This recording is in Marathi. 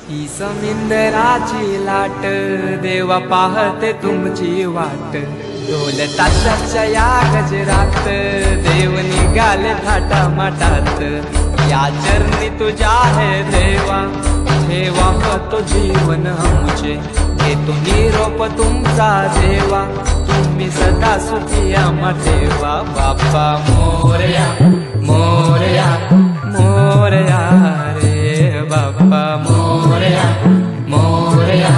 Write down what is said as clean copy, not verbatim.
ही समिंदराची लाट देवा पाहते तुमची वाट। ढोल ताशाच्या या गजरात देव निघाले थाटा माटात। या चरणी तुझ्या है देवा ठेवा तो जीवन आमचे। घेतो निरोप तुमचा देवा तुम्ही सदा सुखी आम्हा ठेवा। बाप्पा मोरया मोरया मोरया रे बाप्पा मोरया मोरया।